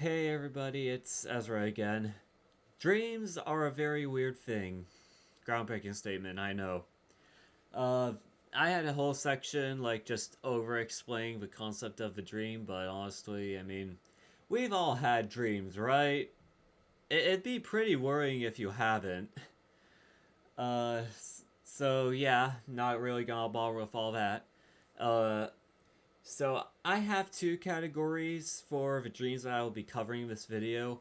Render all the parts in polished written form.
Hey everybody, it's Ezra again. Dreams are a very weird thing. Groundbreaking statement, I know. Uh, I had a whole section just over explaining the concept of the dream, but honestly, we've all had dreams, right? It'd be pretty worrying if you haven't. Uh, so yeah, not really gonna bother with all that. Uh, So I have two categories for the dreams that I will be covering in this video.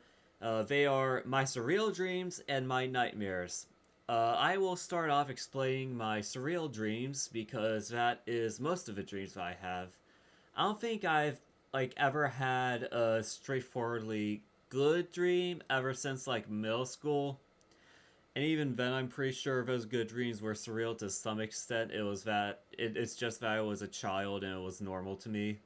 They are my surreal dreams and my nightmares. I will start off explaining my surreal dreams because that is most of the dreams that I have. I don't think I've ever had a straightforwardly good dream ever since middle school. And even then, I'm pretty sure those good dreams were surreal to some extent. It's just that I was a child and it was normal to me.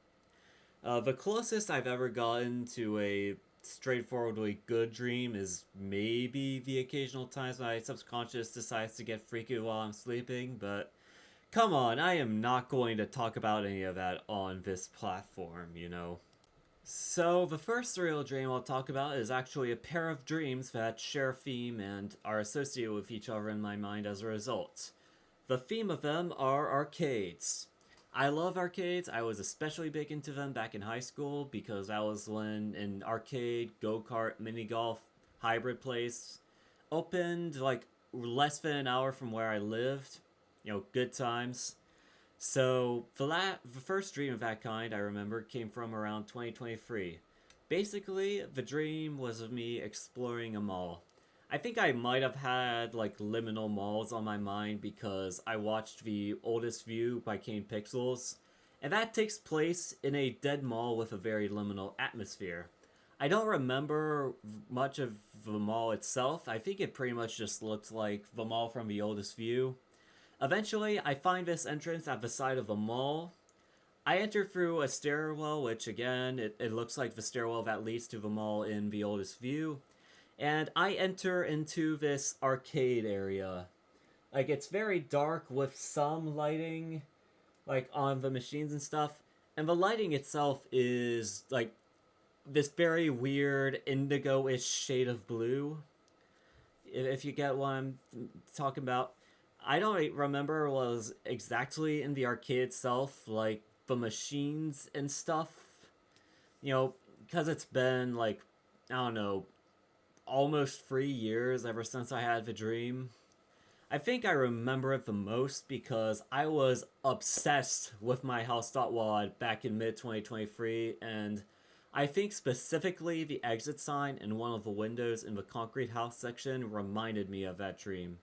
The closest I've ever gotten to a straightforwardly good dream is maybe the occasional times my subconscious decides to get freaky while I'm sleeping, but come on, I am not going to talk about any of that on this platform. So, the first surreal dream I'll talk about is actually a pair of dreams that share a theme and are associated with each other in my mind as a result. The theme of them are arcades. I love arcades. I was especially big into them back in high school because that was when an arcade, go kart, mini golf, hybrid place opened less than an hour from where I lived. Good times. So the first dream of that kind I remember came from around 2023. Basically, the dream was of me exploring a mall. I think I might have had liminal malls on my mind because I watched The Oldest View by Kane Pixels, and that takes place in a dead mall with a very liminal atmosphere. I don't remember much of the mall itself. I think it pretty much just looked like the mall from The Oldest View. Eventually, I find this entrance at the side of the mall. I enter through a stairwell, which again, it looks like the stairwell that leads to the mall in The Oldest View. And I enter into this arcade area. It's very dark with some lighting, on the machines and stuff. And the lighting itself is, this very weird indigo ish shade of blue. If you get what I'm talking about. I don't remember what was exactly in the arcade itself, the machines and stuff. Because it's been, I don't know, almost 3 years ever since I had the dream. I think I remember it the most because I was obsessed with my house.wad back in mid 2023, and I think specifically the exit sign in one of the windows in the concrete house section reminded me of that dream.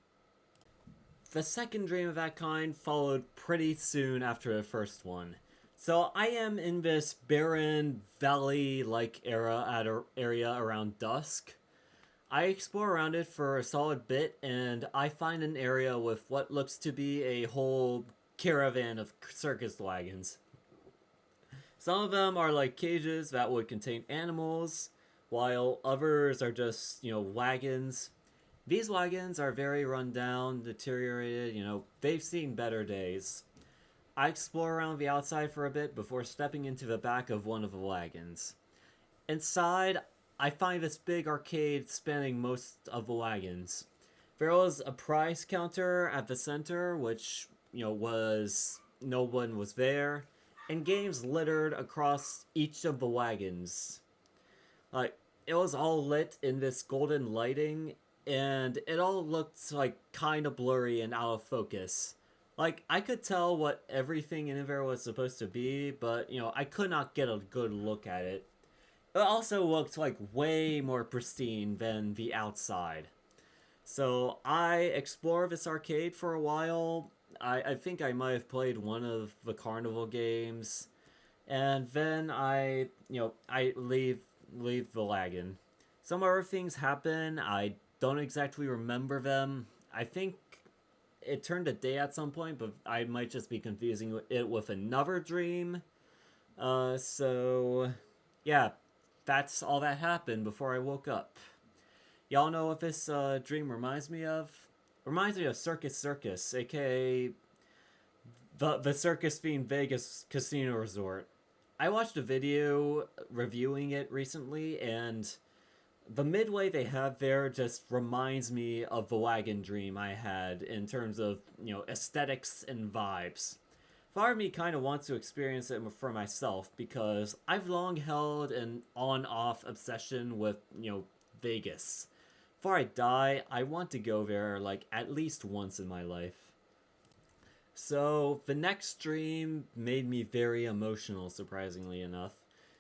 The second dream of that kind followed pretty soon after the first one. So I am in this barren valley-like area around dusk. I explore around it for a solid bit, and I find an area with what looks to be a whole caravan of circus wagons. Some of them are like cages that would contain animals, while others are just, wagons. These wagons are very run down, deteriorated, they've seen better days. I explore around the outside for a bit before stepping into the back of one of the wagons. Inside, I find this big arcade spanning most of the wagons. There was a prize counter at the center, which, was no one was there, and games littered across each of the wagons. It was all lit in this golden lighting, and it all looked kind of blurry and out of focus. I could tell what everything in there was supposed to be, but I could not get a good look at it. It also looked way more pristine than the outside. So I explored this arcade for a while. I think I might have played one of the carnival games, and then I leave the wagon. Some other things happen. I don't exactly remember them. I think it turned to day at some point, but I might just be confusing it with another dream. So yeah, that's all that happened before I woke up. Y'all know what this dream reminds me of? Reminds me of Circus Circus, aka the circus themed Vegas casino resort. I watched a video reviewing it recently, and the midway they have there just reminds me of the wagon dream I had in terms of, aesthetics and vibes. Part of me kind of wants to experience it for myself because I've long held an on off obsession with, Vegas. Before I die, I want to go there like at least once in my life. So, the next dream made me very emotional, surprisingly enough.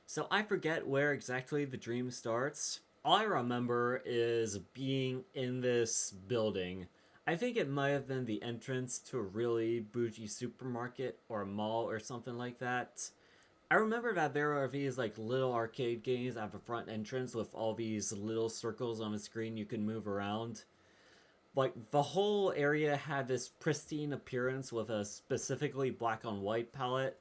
So, I forget where exactly the dream starts. All I remember is being in this building. I think it might have been the entrance to a really bougie supermarket or a mall or something like that. I remember that there are these like little arcade games at the front entrance with all these little circles on the screen you can move around. Like the whole area had this pristine appearance with a specifically black on white palette,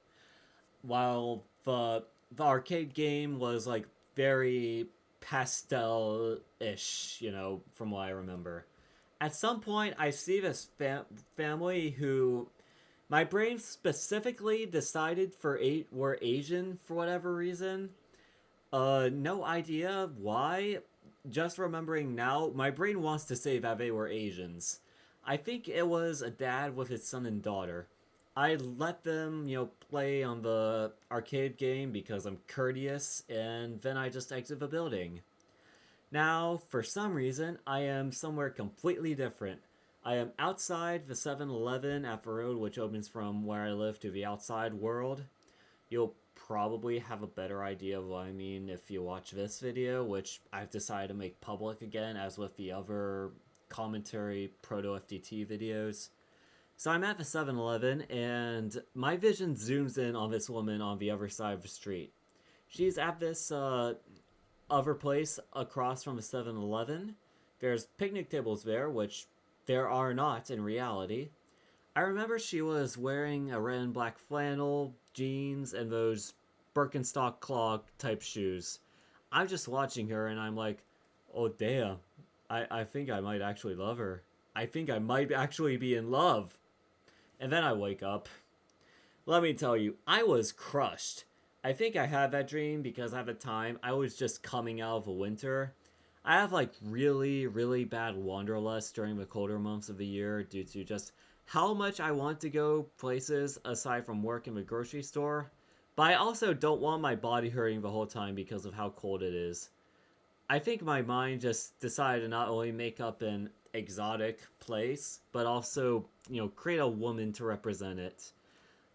while the arcade game was like very pastel-ish, from what I remember. At some point, I see this family who my brain specifically decided were Asian for whatever reason. No idea why. Just remembering now, my brain wants to say that they were Asians. I think it was a dad with his son and daughter. I let them, play on the arcade game because I'm courteous, and then I just exit the building. Now, for some reason, I am somewhere completely different. I am outside the 7-Eleven at the road which opens from where I live to the outside world. You'll probably have a better idea of what I mean if you watch this video, which I've decided to make public again, as with the other commentary proto FDT videos. So I'm at the 7-Eleven, and my vision zooms in on this woman on the other side of the street. She's at this other place across from the 7-Eleven. There's picnic tables there, which there are not in reality. I remember she was wearing a red and black flannel, jeans, and those Birkenstock clog type shoes. I'm just watching her and I'm like, oh damn, I think I might actually love her. I think I might actually be in love. And then I wake up. Let me tell you, I was crushed. I think I had that dream because at the time I was just coming out of a winter. I have like really, really bad wanderlust during the colder months of the year due to just how much I want to go places aside from work in the grocery store. But I also don't want my body hurting the whole time because of how cold it is. I think my mind just decided to not only make up an exotic place, but also, create a woman to represent it.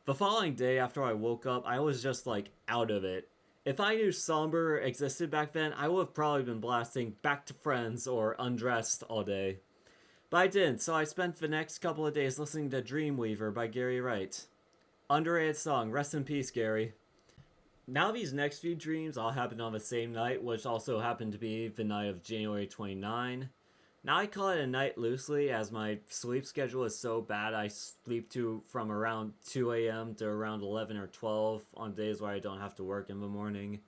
The following day after I woke up, I was just like out of it. If I knew Somber existed back then, I would have probably been blasting Back to Friends or Undressed all day. But I didn't, so I spent the next couple of days listening to Dreamweaver by Gary Wright. Underrated song, rest in peace, Gary. Now these next few dreams all happened on the same night, which also happened to be the night of January 29. Now I call it a night loosely as my sleep schedule is so bad I sleep from around 2 a.m. to around 11 or 12 on days where I don't have to work in the morning.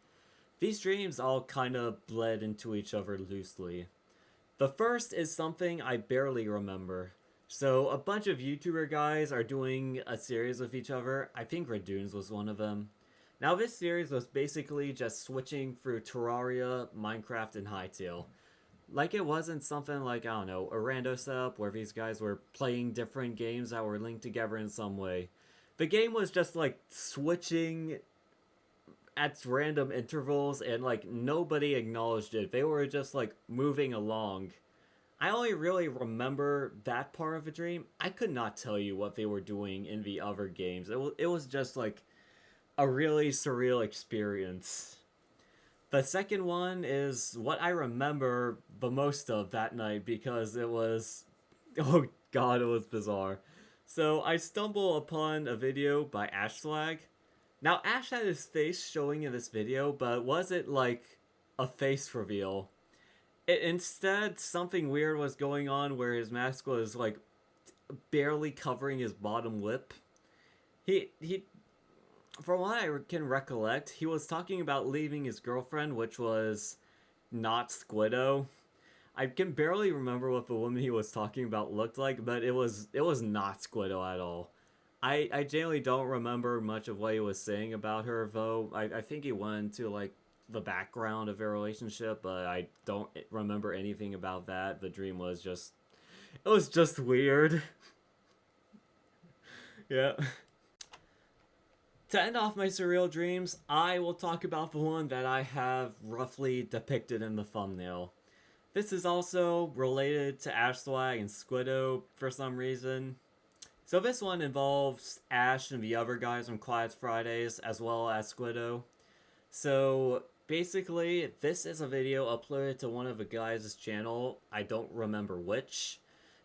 These dreams all kind of bled into each other loosely. The first is something I barely remember. So a bunch of YouTuber guys are doing a series with each other. I think Redunes was one of them. Now this series was basically just switching through Terraria, Minecraft, and Hytale. Like it wasn't something like, I don't know, a rando setup where these guys were playing different games that were linked together in some way. The game was just like switching at random intervals and like nobody acknowledged it. They were just like moving along. I only really remember that part of the dream. I could not tell you what they were doing in the other games. It was just like a really surreal experience. The second one is what I remember the most of that night because it was, oh god, it was bizarre. So I stumble upon a video by Ashslag. Now Ash had his face showing in this video, but was it like a face reveal? Instead, something weird was going on where his mask was like barely covering his bottom lip. He from what I can recollect, he was talking about leaving his girlfriend, which was not Squiddo. I can barely remember what the woman he was talking about looked like, but it was not Squiddo at all. I generally don't remember much of what he was saying about her, though. I think he went into, like, the background of their relationship, but I don't remember anything about that. The dream was just... It was just weird. Yeah. To end off my surreal dreams, I will talk about the one that I have roughly depicted in the thumbnail. This is also related to Ashslag and Squiddo for some reason. So this one involves Ash and the other guys from Quiet Fridays, as well as Squiddo. So basically, this is a video uploaded to one of the guys' channel, I don't remember which,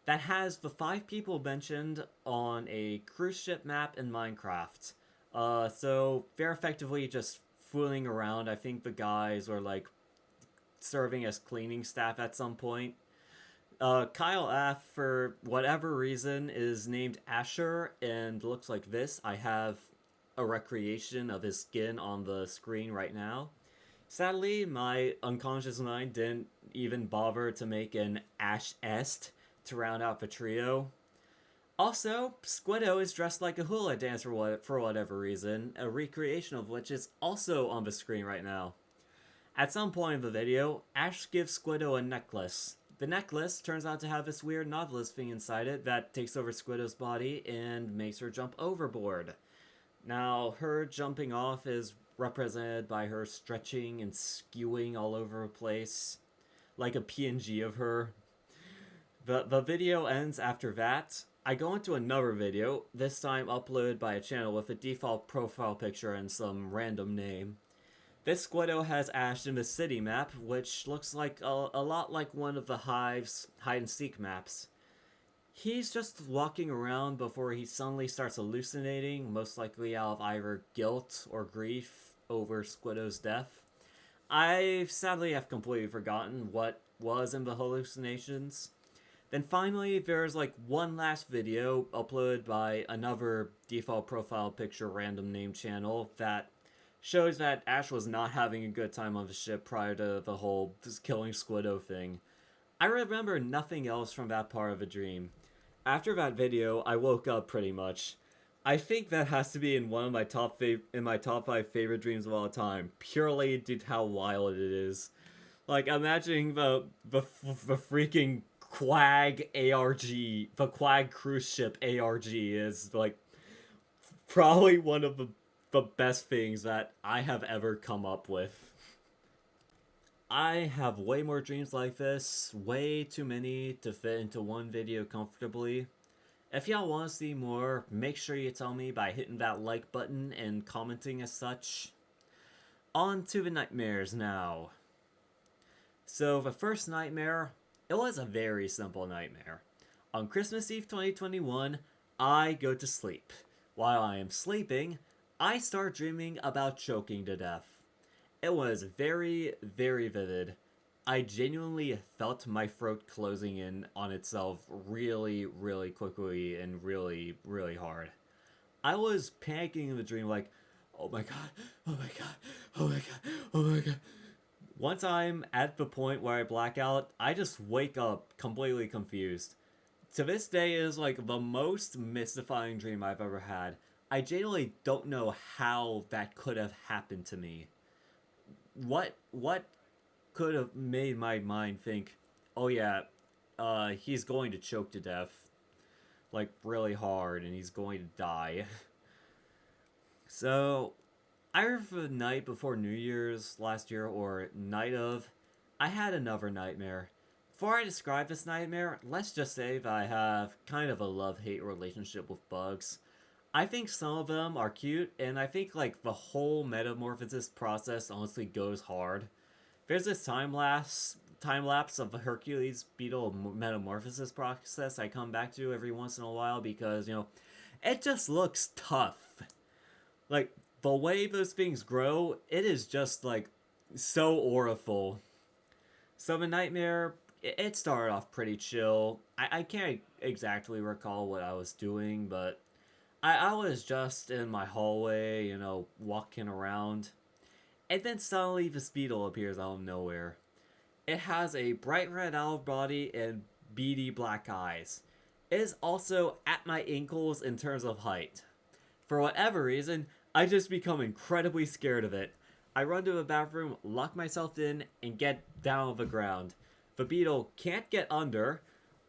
that has the 5 people mentioned on a cruise ship map in Minecraft. So they're effectively just fooling around. I think the guys were like serving as cleaning staff at some point. Kyle F, for whatever reason, is named Asher and looks like this. I have a recreation of his skin on the screen right now. Sadly, my unconscious mind didn't even bother to make an Ash Est to round out the trio. Also, Squiddo is dressed like a hula dancer for whatever reason, a recreation of which is also on the screen right now. At some point in the video, Ash gives Squiddo a necklace. The necklace turns out to have this weird Nautilus thing inside it that takes over Squiddo's body and makes her jump overboard. Now, her jumping off is represented by her stretching and skewing all over the place, like a PNG of her. The video ends after that. I go into another video, this time uploaded by a channel with a default profile picture and some random name. This Squiddo has Ash in the city map, which looks like a lot like one of the Hive's hide-and-seek maps. He's just walking around before he suddenly starts hallucinating, most likely out of either guilt or grief over Squiddo's death. I sadly have completely forgotten what was in the hallucinations. Then finally, there's like one last video uploaded by another default profile picture random name channel that shows that Ash was not having a good time on the ship prior to the whole killing Squiddo thing. I remember nothing else from that part of the dream. After that video, I woke up pretty much. I think that has to be in one of my top 5 favorite dreams of all time, purely due to how wild it is. Like, imagining the freaking Quag ARG, the Quag cruise ship ARG is like probably one of the best things that I have ever come up with. I have way more dreams like this, way too many to fit into one video comfortably. If y'all want to see more, make sure you tell me by hitting that like button and commenting as such. On to the nightmares now. So the first nightmare, it was a very simple nightmare. On Christmas Eve 2021, I go to sleep. While I am sleeping, I start dreaming about choking to death. It was very, very vivid. I genuinely felt my throat closing in on itself really, really quickly and really, really hard. I was panicking in the dream like, oh my god, oh my god, oh my god, oh my god. Once I'm at the point where I black out, I just wake up completely confused. To this day, it is like the most mystifying dream I've ever had. I genuinely don't know how that could have happened to me. What could have made my mind think, oh yeah, he's going to choke to death, like really hard, and he's going to die. So, either the night before New Year's last year or night of, I had another nightmare. Before I describe this nightmare, let's just say that I have kind of a love-hate relationship with bugs. I think some of them are cute, and I think like the whole metamorphosis process honestly goes hard. There's this time lapse of the Hercules beetle metamorphosis process I come back to every once in a while because, you know, it just looks tough. Like, the way those things grow, it is just, like, so awful. So the nightmare, it started off pretty chill. I can't exactly recall what I was doing, but I was just in my hallway, you know, walking around. And then suddenly this beetle appears out of nowhere. It has a bright red owl body and beady black eyes. It is also at my ankles in terms of height. For whatever reason, I just become incredibly scared of it. I run to the bathroom, lock myself in, and get down on the ground. The beetle can't get under,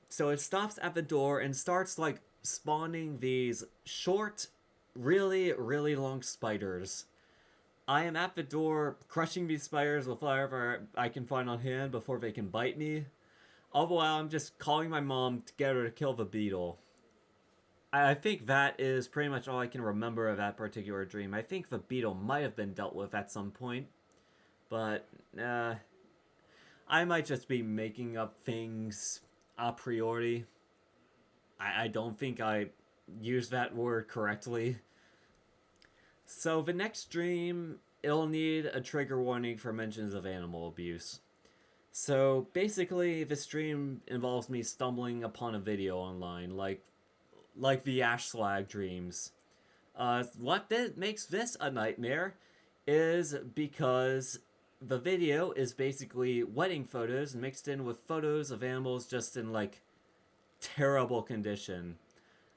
so it stops at the door and starts like spawning these short, really, really long spiders. I am at the door, crushing these spiders with whatever I can find on hand before they can bite me. All the while, I'm just calling my mom to get her to kill the beetle. I think that is pretty much all I can remember of that particular dream. I think the beetle might have been dealt with at some point, but I might just be making up things a priori. I don't think I used that word correctly. So the next dream, it'll need a trigger warning for mentions of animal abuse. So basically, this dream involves me stumbling upon a video online, like the Ash Slag dreams. What makes this a nightmare is because the video is basically wedding photos mixed in with photos of animals just in like terrible condition.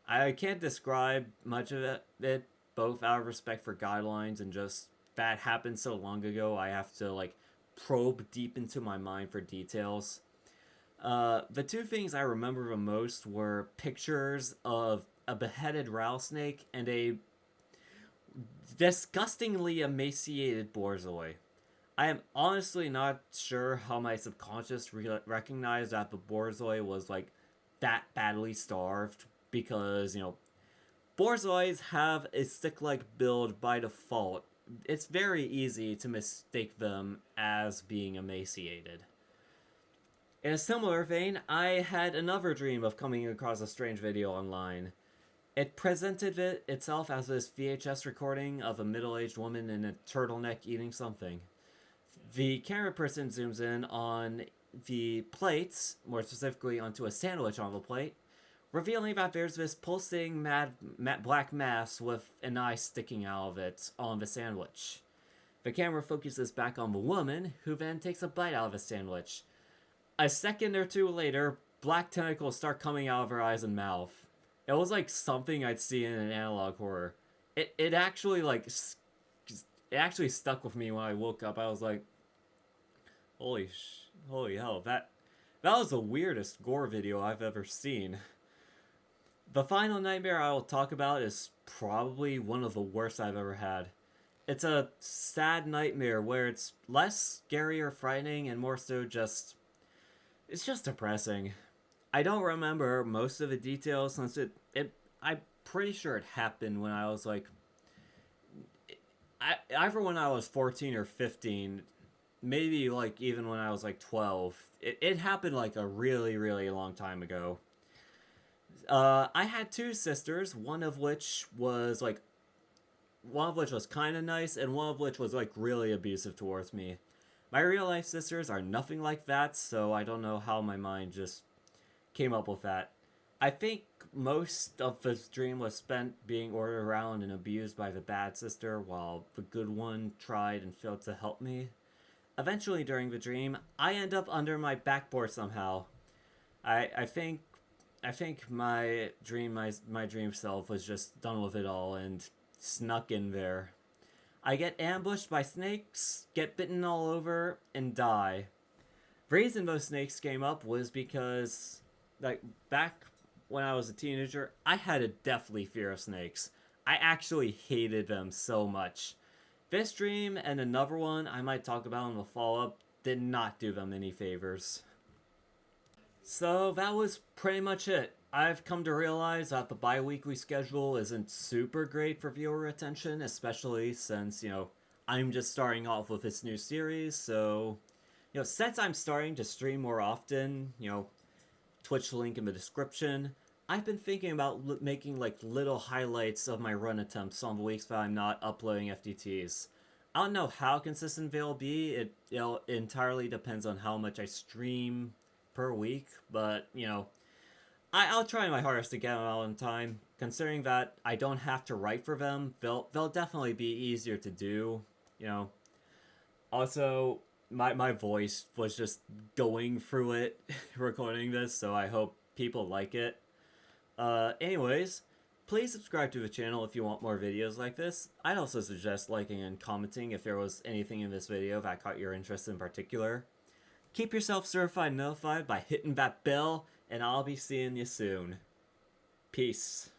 I can't describe much of it both out of respect for guidelines and just that happened so long ago. I have to like probe deep into my mind for details. The two things I remember the most were pictures of a beheaded rattlesnake and a disgustingly emaciated borzoi. I am honestly not sure how my subconscious recognized that the borzoi was like that badly starved because, borzois have a stick-like build by default. It's very easy to mistake them as being emaciated. In a similar vein, I had another dream of coming across a strange video online. It presented itself as this VHS recording of a middle-aged woman in a turtleneck eating something. The camera person zooms in on the plates, more specifically onto a sandwich on the plate, revealing that there's this pulsing black mass with an eye sticking out of it on the sandwich. The camera focuses back on the woman, who then takes a bite out of the sandwich. A second or two later, black tentacles start coming out of her eyes and mouth. It was like something I'd see in an analog horror. It actually it actually stuck with me when I woke up. I was like, holy hell, that was the weirdest gore video I've ever seen. The final nightmare I will talk about is probably one of the worst I've ever had. It's a sad nightmare where it's less scary or frightening and more so it's just depressing. I don't remember most of the details since I'm pretty sure it happened when I was like either when I was 14 or 15, maybe like even when I was like 12. It happened like a really, really long time ago. I had two sisters, one of which was kind of nice, and one of which was like really abusive towards me. My real life sisters are nothing like that, so I don't know how my mind just came up with that. I think most of this dream was spent being ordered around and abused by the bad sister, while the good one tried and failed to help me. Eventually, during the dream, I end up under my backboard somehow. I think my dream self was just done with it all and snuck in there. I get ambushed by snakes, get bitten all over, and die. The reason those snakes came up was because, like, back when I was a teenager, I had a deathly fear of snakes. I actually hated them so much. This dream and another one I might talk about in the follow-up did not do them any favors. So that was pretty much it. I've come to realize that the bi-weekly schedule isn't super great for viewer attention, especially since, I'm just starting off with this new series, so, since I'm starting to stream more often, Twitch link in the description, I've been thinking about making, like, little highlights of my run attempts on the weeks that I'm not uploading FTTs. I don't know how consistent they'll be, it entirely depends on how much I stream per week, but, I'll try my hardest to get them out in time. Considering that I don't have to write for them, they'll definitely be easier to do, Also, my voice was just going through it recording this, so I hope people like it. Anyways, Please subscribe to the channel if you want more videos like this. I'd also suggest liking and commenting if there was anything in this video that caught your interest in particular. Keep yourself certified and notified by hitting that bell, and I'll be seeing you soon. Peace.